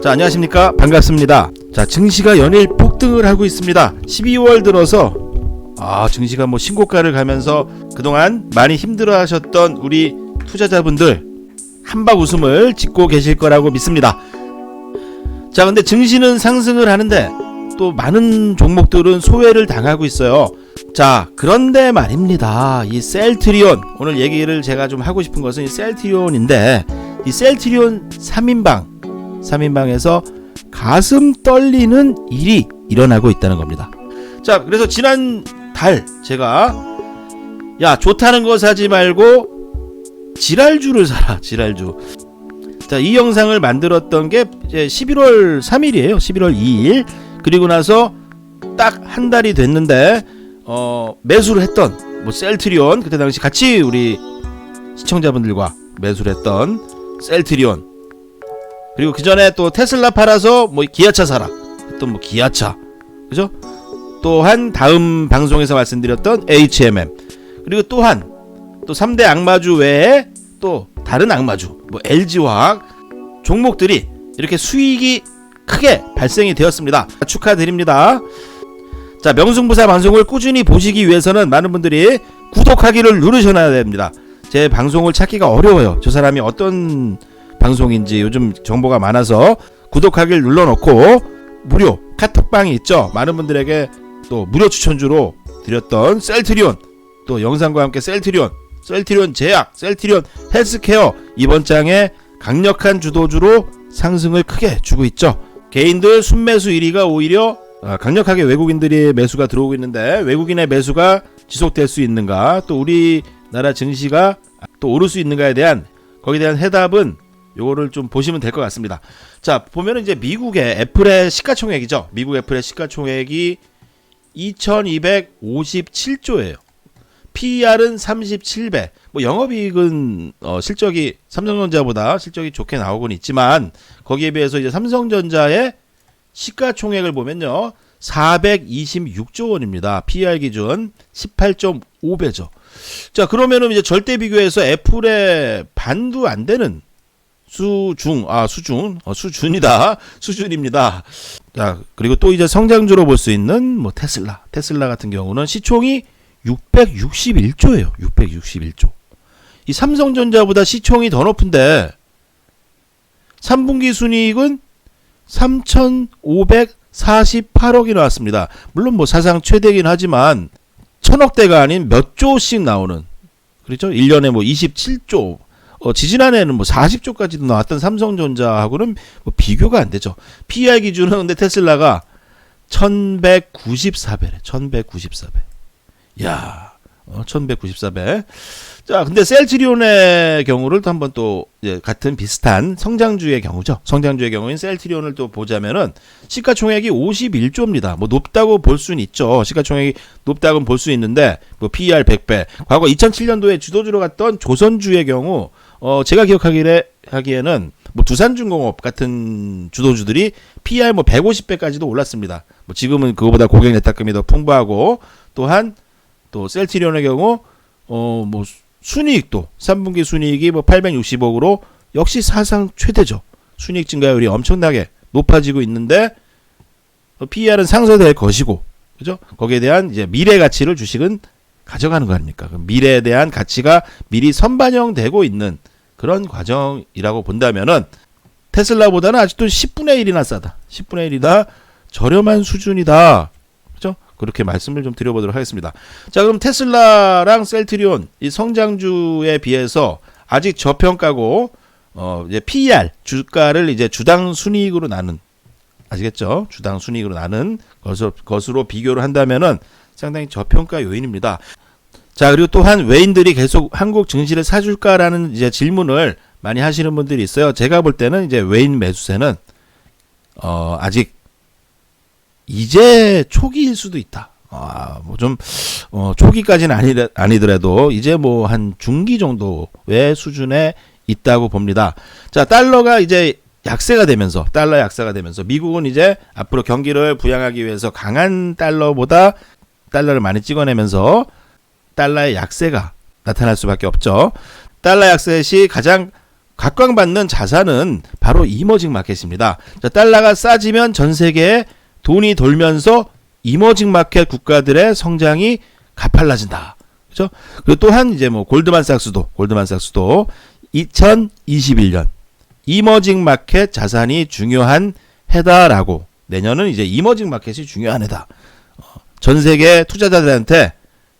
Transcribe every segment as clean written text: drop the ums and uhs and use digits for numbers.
자, 안녕하십니까, 반갑습니다. 자, 증시가 연일 폭등을 하고 있습니다. 12월 들어서 증시가 신고가를 가면서 그동안 많이 힘들어 하셨던 우리 투자자분들 한박 웃음을 짓고 계실 거라고 믿습니다. 자, 근데 증시는 상승을 하는데 또 많은 종목들은 소외를 당하고 있어요. 자, 그런데 말입니다. 이 셀트리온, 오늘 얘기를 제가 좀 하고 싶은 것은 이 셀트리온인데, 이 셀트리온 3인방에서 가슴 떨리는 일이 일어나고 있다는 겁니다. 자, 그래서 지난 달 제가 좋다는 거 사지 말고 지랄주를 사라, 지랄주. 자, 이 영상을 만들었던 게 이제 11월 3일이에요. 11월 2일. 그리고 나서 딱 한 달이 됐는데 매수를 했던 셀트리온, 그때 당시 같이 우리 시청자분들과 매수를 했던 셀트리온, 그리고 그 전에 또 테슬라 팔아서 기아차 사라 했던 기아차, 그죠? 또한 다음 방송에서 말씀드렸던 HMM, 그리고 또한 또 3대 악마주 외에 또 다른 악마주 LG화학 종목들이 이렇게 수익이 크게 발생이 되었습니다. 축하드립니다. 자, 명승부사 방송을 꾸준히 보시기 위해서는 많은 분들이 구독하기를 누르셔야 됩니다. 제 방송을 찾기가 어려워요. 저 사람이 어떤 방송인지 요즘 정보가 많아서 구독하기를 눌러놓고 무료 카톡방이 있죠. 많은 분들에게 또 무료 추천주로 드렸던 셀트리온, 또 영상과 함께 셀트리온 제약, 셀트리온 헬스케어 이번 장에 강력한 주도주로 상승을 크게 주고 있죠. 개인들 순매수 1위가 오히려 강력하게 외국인들이 매수가 들어오고 있는데, 외국인의 매수가 지속될 수 있는가, 또 우리나라 증시가 또 오를 수 있는가에 대한 거기에 대한 해답은 요거를 좀 보시면 될 것 같습니다. 자, 보면은 이제 미국의 애플의 시가총액이죠. 미국 애플의 시가총액이 2257조예요. PER은 37배. 영업이익은 실적이 삼성전자보다 실적이 좋게 나오곤 있지만, 거기에 비해서 이제 삼성전자의 시가총액을 보면요, 426조 원입니다. PER 기준 18.5배죠. 자, 그러면은 이제 절대 비교해서 애플의 반도 안 되는 수준입니다. 자, 그리고 또 이제 성장주로 볼 수 있는 테슬라 같은 경우는 시총이 661조예요. 661조. 이 삼성전자보다 시총이 더 높은데 3분기 순이익은 3,548억이 나왔습니다. 물론 사상 최대긴 하지만 천억대가 아닌 몇 조씩 나오는, 그렇죠? 1년에 27조, 지지난해에는 40조까지도 나왔던 삼성전자하고는 비교가 안 되죠. PER 기준은 근데 테슬라가 1194배래. 1194배. 야, 1194배. 자, 근데 셀트리온의 경우를 또 한번 또 같은 비슷한 성장주의 경우죠. 성장주의 경우인 셀트리온을 또 보자면은 시가총액이 51조입니다. 높다고 볼 수는 있죠. 시가총액이 높다고 볼 수 있는데 PER 100배. 과거 2007년도에 주도주로 갔던 조선주의 경우 제가 기억하기에는 두산중공업 같은 주도주들이 PER 150배까지도 올랐습니다. 지금은 그거보다 고객 내탁금이 더 풍부하고, 또한 또 셀트리온의 경우 순이익도 3분기 순이익이 860억으로 역시 사상 최대죠. 순이익 증가율이 엄청나게 높아지고 있는데 PER은 상쇄될 것이고, 그죠? 거기에 대한 이제 미래 가치를 주식은 가져가는 거 아닙니까? 미래에 대한 가치가 미리 선반영되고 있는 그런 과정이라고 본다면은 테슬라보다는 아직도 10분의 1이나 싸다. 10분의 1이다. 저렴한 수준이다. 그죠? 그렇게 말씀을 좀 드려보도록 하겠습니다. 자, 그럼 테슬라랑 셀트리온 이 성장주에 비해서 아직 저평가고, 이제 PER 주가를 이제 주당 순이익으로 나눈, 아시겠죠? 주당 순이익으로 나눈 것으로 비교를 한다면은 상당히 저평가 요인입니다. 자, 그리고 또한 외인들이 계속 한국 증시를 사줄까라는 이제 질문을 많이 하시는 분들이 있어요. 제가 볼 때는 이제 외인 매수세는 아직 이제 초기일 수도 있다. 초기까지는 아니더라도 이제 한 중기 정도의 수준에 있다고 봅니다. 자, 달러가 이제 약세가 되면서 미국은 이제 앞으로 경기를 부양하기 위해서 강한 달러보다 달러를 많이 찍어내면서 달러의 약세가 나타날 수밖에 없죠. 달러 약세 시 가장 각광받는 자산은 바로 이머징 마켓입니다. 자, 달러가 싸지면 전 세계에 돈이 돌면서 이머징 마켓 국가들의 성장이 가팔라진다. 그죠? 그리고 또한 이제 뭐 골드만삭스도 2021년 이머징 마켓 자산이 중요한 해다라고, 내년은 이제 이머징 마켓이 중요한 해다. 전 세계 투자자들한테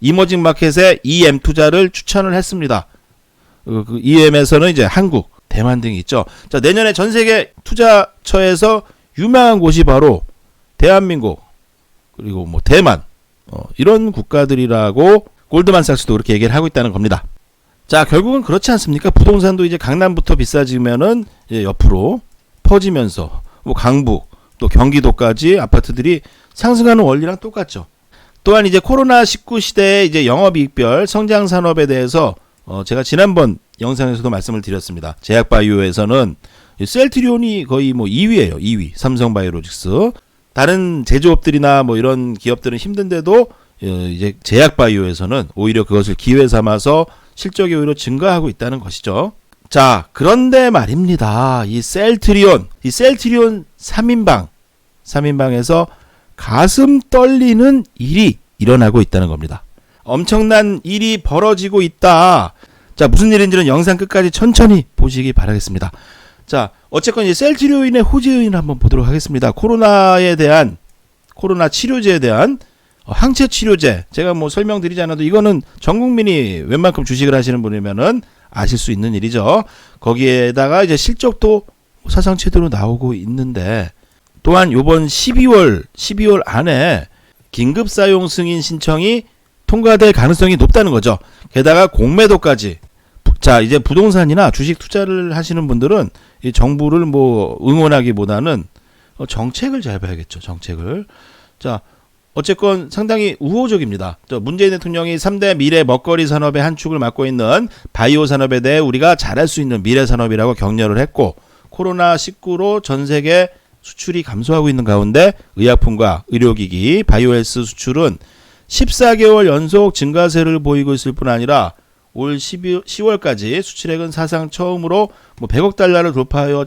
이머징 마켓에 EM 투자를 추천을 했습니다. 그 EM에서는 이제 한국, 대만 등이 있죠. 자, 내년에 전 세계 투자처에서 유명한 곳이 바로 대한민국, 그리고 뭐 대만, 이런 국가들이라고 골드만삭스도 그렇게 얘기를 하고 있다는 겁니다. 자, 결국은 그렇지 않습니까? 부동산도 이제 강남부터 비싸지면은 이제 옆으로 퍼지면서 뭐 강북 또 경기도까지 아파트들이 상승하는 원리랑 똑같죠. 또한 이제 코로나19 시대에 이제 영업이익별 성장 산업에 대해서 제가 지난번 영상에서도 말씀을 드렸습니다. 제약바이오에서는 셀트리온이 거의 뭐 2위예요. 2위. 삼성바이오로직스. 다른 제조업들이나 뭐 이런 기업들은 힘든데도 이제 제약바이오에서는 오히려 그것을 기회 삼아서 실적이 오히려 증가하고 있다는 것이죠. 자, 그런데 말입니다. 이 셀트리온 3인방에서 가슴 떨리는 일이 일어나고 있다는 겁니다. 엄청난 일이 벌어지고 있다. 자, 무슨 일인지는 영상 끝까지 천천히 보시기 바라겠습니다. 자, 어쨌건 이 셀트리온의 호재 요인을 한번 보도록 하겠습니다. 코로나 치료제에 대한 항체 치료제, 제가 뭐 설명드리지 않아도 이거는 전 국민이 웬만큼 주식을 하시는 분이면은 아실 수 있는 일이죠. 거기에다가 이제 실적도 사상 최대로 나오고 있는데, 또한 요번 12월 안에 긴급 사용 승인 신청이 통과될 가능성이 높다는 거죠. 게다가 공매도까지. 자, 이제 부동산이나 주식 투자를 하시는 분들은 이 정부를 뭐 응원하기보다는 정책을 잘 봐야겠죠. 정책을. 자, 어쨌건 상당히 우호적입니다. 문재인 대통령이 3대 미래 먹거리 산업의 한 축을 맡고 있는 바이오 산업에 대해 우리가 잘할 수 있는 미래 산업이라고 격려를 했고, 코로나19로 전 세계 수출이 감소하고 있는 가운데 의약품과 의료기기, 바이오헬스 수출은 14개월 연속 증가세를 보이고 있을 뿐 아니라 올 10월까지 수출액은 사상 처음으로 뭐 100억 달러를 돌파하여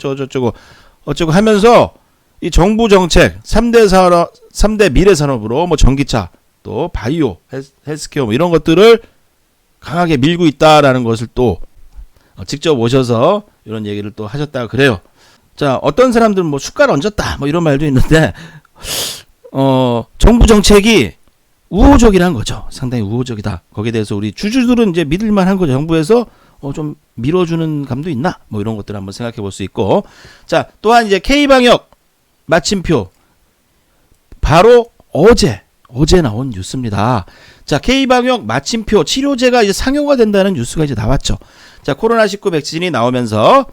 어쩌고 하면서 이 정부 정책 3대 미래 산업으로 뭐 전기차, 또 바이오, 헬스케어 뭐 이런 것들을 강하게 밀고 있다라는 것을 또 직접 오셔서 이런 얘기를 또 하셨다고 그래요. 자, 어떤 사람들은 뭐 숟갈 얹었다 뭐 이런 말도 있는데, 정부 정책이 우호적이라는 거죠. 상당히 우호적이다. 거기에 대해서 우리 주주들은 이제 믿을만한 거죠. 정부에서 좀 밀어주는 감도 있나? 뭐 이런 것들을 한번 생각해 볼 수 있고. 자, 또한 이제 K방역 마침표, 바로 어제 나온 뉴스입니다. 자, K방역 마침표 치료제가 이제 상용화 된다는 뉴스가 이제 나왔죠. 자, 코로나19 백신이 나오면서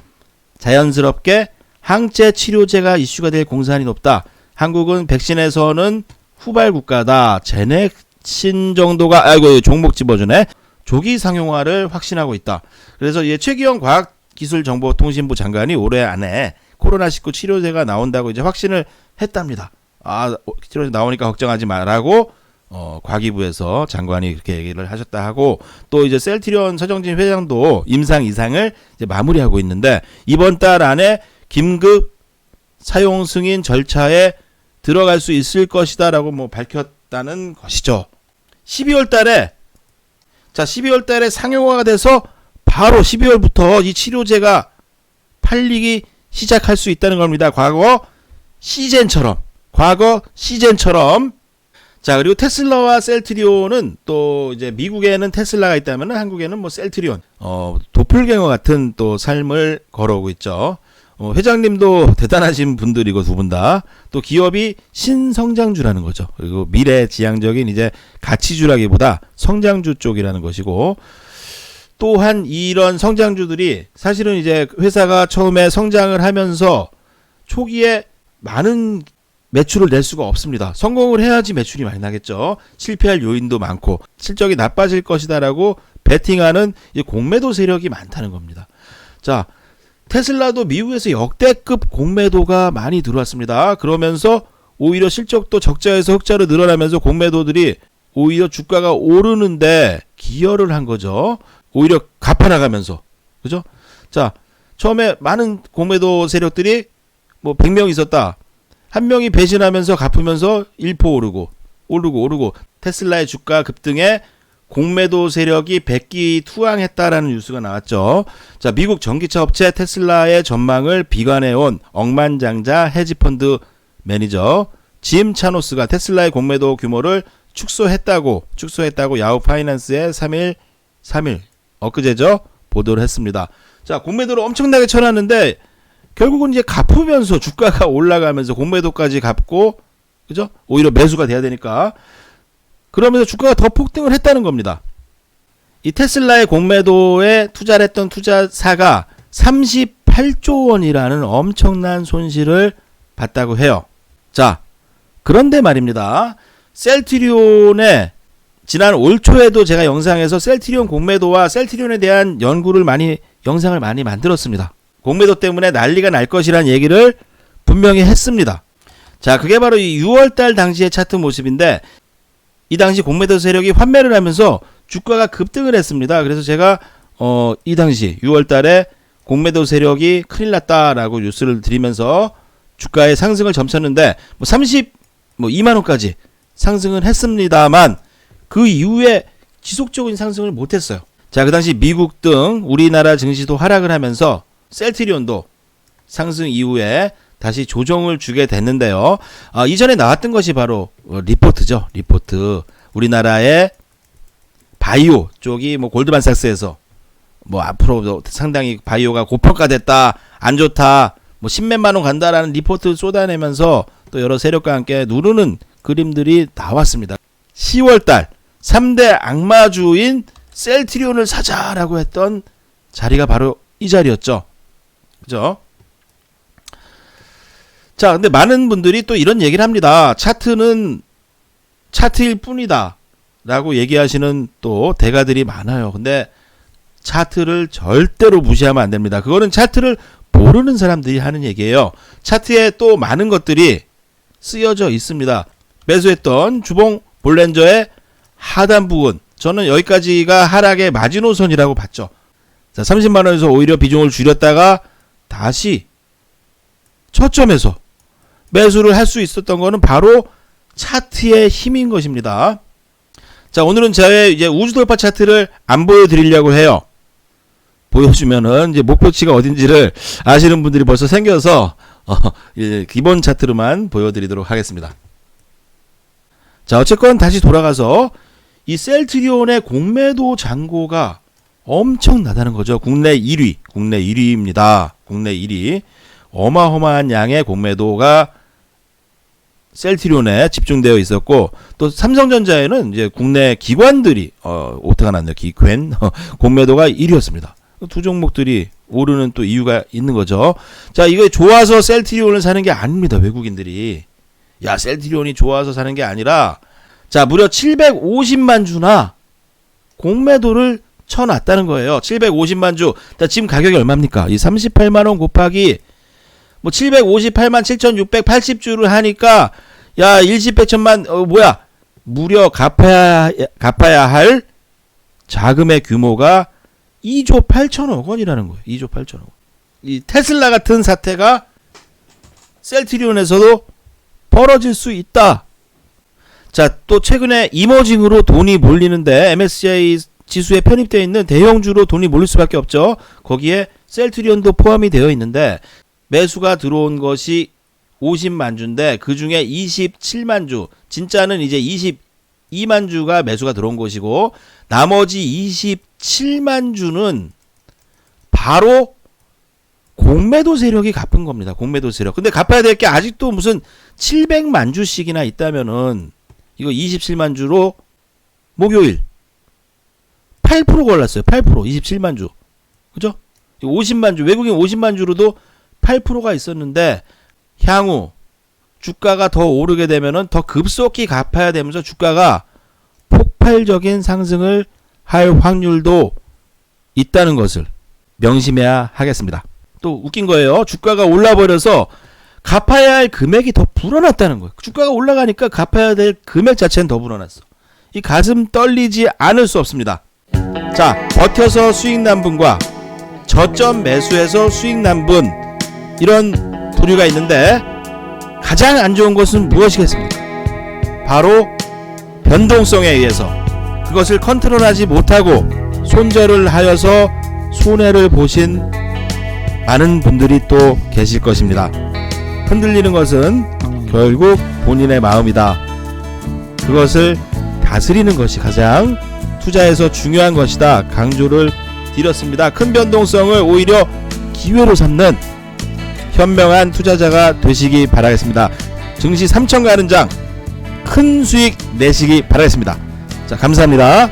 자연스럽게 항체 치료제가 이슈가 될 공산이 높다. 한국은 백신에서는 후발 국가다. 제넥신 정도가, 종목 집어주네. 조기 상용화를 확신하고 있다. 그래서 최기영 과학기술정보통신부 장관이 올해 안에 코로나19 치료제가 나온다고 이제 확신을 했답니다. 치료제 나오니까 걱정하지 마라고 과기부에서 장관이 그렇게 얘기를 하셨다 하고, 또 이제 셀트리온 서정진 회장도 임상 이상을 이제 마무리하고 있는데, 이번 달 안에 긴급 사용 승인 절차에 들어갈 수 있을 것이다라고 뭐 밝혔다는 것이죠. 12월 달에 상용화가 돼서 바로 12월부터 이 치료제가 팔리기 시작할 수 있다는 겁니다. 과거 시젠처럼. 자, 그리고 테슬라와 셀트리온은 또 이제 미국에는 테슬라가 있다면 한국에는 뭐 셀트리온, 도플갱어 같은 또 삶을 걸어오고 있죠. 회장님도 대단하신 분들이고 두 분 다. 또 기업이 신성장주라는 거죠. 그리고 미래지향적인 이제 가치주라기보다 성장주 쪽이라는 것이고, 또한 이런 성장주들이 사실은 이제 회사가 처음에 성장을 하면서 초기에 많은 매출을 낼 수가 없습니다. 성공을 해야지 매출이 많이 나겠죠. 실패할 요인도 많고 실적이 나빠질 것이다라고 베팅하는 공매도 세력이 많다는 겁니다. 자, 테슬라도 미국에서 역대급 공매도가 많이 들어왔습니다. 그러면서 오히려 실적도 적자에서 흑자로 늘어나면서 공매도들이 오히려 주가가 오르는데 기여를 한 거죠. 오히려 갚아나가면서. 그죠? 자, 처음에 많은 공매도 세력들이 뭐 100명 있었다. 한 명이 배신하면서 갚으면서 1% 오르고 테슬라의 주가 급등에 공매도 세력이 백기투항했다라는 뉴스가 나왔죠. 자, 미국 전기차 업체 테슬라의 전망을 비관해온 억만장자 헤지펀드 매니저 짐 차노스가 테슬라의 공매도 규모를 축소했다고 야후 파이낸스에 3일 엊그제죠, 보도를 했습니다. 자, 공매도를 엄청나게 쳐놨는데 결국은 이제 갚으면서 주가가 올라가면서 공매도까지 갚고, 그죠? 오히려 매수가 돼야 되니까 그러면서 주가가 더 폭등을 했다는 겁니다. 이 테슬라의 공매도에 투자를 했던 투자사가 38조 원이라는 엄청난 손실을 봤다고 해요. 자, 그런데 말입니다. 셀트리온의 지난 올 초에도 제가 영상에서 셀트리온 공매도와 셀트리온에 대한 영상을 많이 만들었습니다. 공매도 때문에 난리가 날 것이라는 얘기를 분명히 했습니다. 자, 그게 바로 이 6월달 당시의 차트 모습인데, 이 당시 공매도 세력이 환매를 하면서 주가가 급등을 했습니다. 그래서 제가 이 당시 6월달에 공매도 세력이 큰일 났다라고 뉴스를 드리면서 주가의 상승을 점쳤는데 2만 원까지 상승을 했습니다만 그 이후에 지속적인 상승을 못했어요. 자, 그 당시 미국 등 우리나라 증시도 하락을 하면서 셀트리온도 상승 이후에 다시 조정을 주게 됐는데요. 이전에 나왔던 것이 바로 리포트죠. 리포트. 우리나라의 바이오 쪽이 뭐 골드만삭스에서 뭐 앞으로 상당히 바이오가 고평가됐다, 안 좋다, 뭐 10몇만 원 간다라는 리포트 쏟아내면서 또 여러 세력과 함께 누르는 그림들이 나왔습니다. 10월달 3대 악마주인 셀트리온을 사자라고 했던 자리가 바로 이 자리였죠. 그죠? 자, 근데 많은 분들이 또 이런 얘기를 합니다. 차트는 차트일 뿐이다 라고 얘기하시는 또 대가들이 많아요. 근데 차트를 절대로 무시하면 안 됩니다. 그거는 차트를 모르는 사람들이 하는 얘기예요. 차트에 또 많은 것들이 쓰여져 있습니다. 매수했던 주봉 볼렌저의 하단 부분, 저는 여기까지가 하락의 마지노선이라고 봤죠. 자, 30만원에서 오히려 비중을 줄였다가 다시 초점에서 매수를 할 수 있었던 거는 바로 차트의 힘인 것입니다. 자, 오늘은 제 이제 우주돌파 차트를 안 보여드리려고 해요. 보여주면은 이제 목표치가 어딘지를 아시는 분들이 벌써 생겨서 기본 차트로만 보여드리도록 하겠습니다. 자, 어쨌건 다시 돌아가서 이 셀트리온의 공매도 잔고가 엄청나다는 거죠. 국내 1위입니다. 국내 1위. 어마어마한 양의 공매도가 셀트리온에 집중되어 있었고, 또 삼성전자에는 이제 국내 기관들이 오타가 났네요. 기관 공매도가 1위였습니다. 두 종목들이 오르는 또 이유가 있는 거죠. 자, 이거 좋아서 셀트리온을 사는 게 아닙니다. 외국인들이. 야, 셀트리온이 좋아서 사는 게 아니라, 자, 무려 750만 주나 공매도를 쳐놨다는 거예요. 750만 주. 자, 지금 가격이 얼마입니까? 이 38만원 곱하기 뭐 758만 7,680주를 하니까, 야, 일시백천만, 무려 갚아야 할 자금의 규모가 2조 8천억 원이라는 거예요. 2조 8천억 원. 이 테슬라 같은 사태가 셀트리온에서도 벌어질 수 있다. 자, 또 최근에 이머징으로 돈이 몰리는데 MSCI 지수에 편입되어 있는 대형주로 돈이 몰릴 수밖에 없죠. 거기에 셀트리온도 포함이 되어 있는데 매수가 들어온 것이 50만 주인데 그 중에 27만 주, 진짜는 이제 22만 주가 매수가 들어온 것이고, 나머지 27만 주는 바로 공매도 세력이 갚은 겁니다. 공매도 세력. 근데 갚아야 될 게 아직도 무슨 700만 주씩이나 있다면은 이거 27만 주로 목요일 8% 올랐어요. 8%. 27만 주. 그죠? 50만 주. 외국인 50만 주로도 8%가 있었는데 향후 주가가 더 오르게 되면은 더 급속히 갚아야 되면서 주가가 폭발적인 상승을 할 확률도 있다는 것을 명심해야 하겠습니다. 또 웃긴 거예요. 주가가 올라버려서 갚아야 할 금액이 더 불어났다는 거예요. 주가가 올라가니까 갚아야 될 금액 자체는 더 불어났어. 이 가슴 떨리지 않을 수 없습니다. 자, 버텨서 수익 난 분과 저점 매수해서 수익 난 분, 이런 부류가 있는데 가장 안 좋은 것은 무엇이겠습니까? 바로 변동성에 의해서 그것을 컨트롤하지 못하고 손절을 하여서 손해를 보신 많은 분들이 또 계실 것입니다. 흔들리는 것은 결국 본인의 마음이다. 그것을 다스리는 것이 가장 투자에서 중요한 것이다. 강조를 드렸습니다. 큰 변동성을 오히려 기회로 삼는 현명한 투자자가 되시기 바라겠습니다. 증시 3천 가는 장 큰 수익 내시기 바라겠습니다. 자, 감사합니다.